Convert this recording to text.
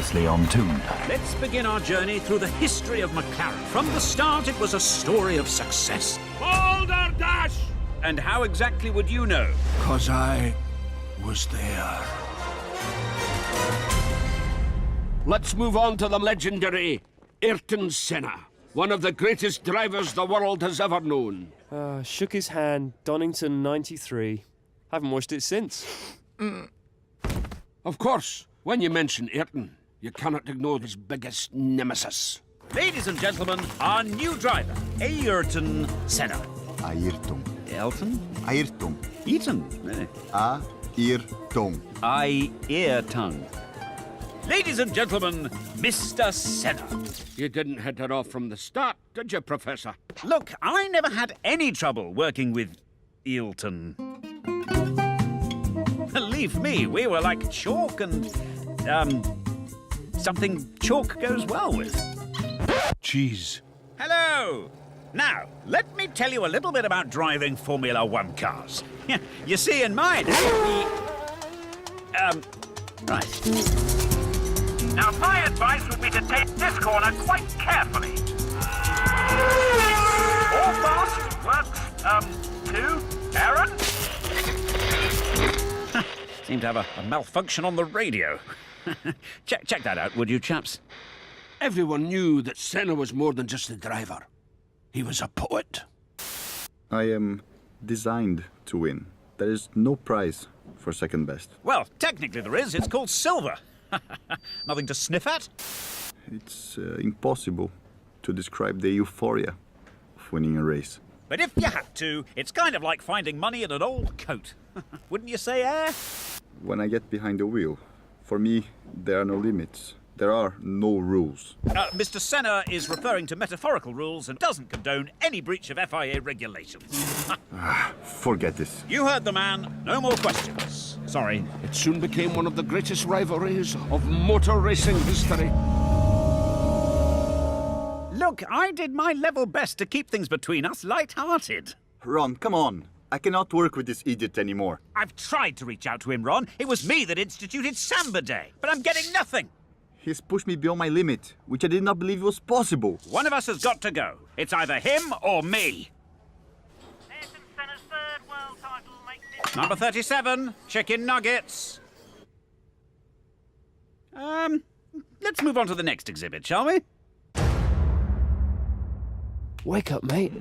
Previously on Tooned. Let's begin our journey through the history of McLaren. From the start, it was a story of success. Boulder Dash! And how exactly would you know? 'Cause I was there. Let's move on to the legendary Ayrton Senna, one of the greatest drivers the world has ever known. Shook his hand, Donington 93. Haven't watched it since. Of course, when you mention Ayrton, you cannot ignore his biggest nemesis. Ladies and gentlemen, our new driver, Ayrton Senna. Ayrton. Elton? Ayrton. Eaton? Ayrton. Ear tongue. Ladies and gentlemen, Mr. Senna. You didn't hit it off from the start, did you, Professor? Look, I never had any trouble working with Ayrton. Believe me, we were like chalk and, something chalk goes well with. Cheese. Hello! Now, let me tell you a little bit about driving Formula One cars. You see, in mine, right. Now, my advice would be to take this corner quite carefully. All fast works, two, Aaron? Seem to have a malfunction on the radio. Check that out, would you, chaps? Everyone knew that Senna was more than just a driver. He was a poet. I am designed to win. There is no prize for second best. Well, technically there is. It's called silver. Nothing to sniff at? It's impossible to describe the euphoria of winning a race. But if you had to, it's kind of like finding money in an old coat. Wouldn't you say, When I get behind the wheel, for me, there are no limits. There are no rules. Mr. Senna is referring to metaphorical rules and doesn't condone any breach of FIA regulations. Forget this. You heard the man. No more questions. Sorry. It soon became one of the greatest rivalries of motor racing history. Look, I did my level best to keep things between us light-hearted. Ron, come on. I cannot work with this idiot anymore. I've tried to reach out to him, Ron. It was me that instituted Samba Day, but I'm getting nothing. He's pushed me beyond my limit, which I did not believe was possible. One of us has got to go. It's either him or me. Ayrton Senna's third world title makes it... Number 37, chicken nuggets. Let's move on to the next exhibit, shall we? Wake up, mate.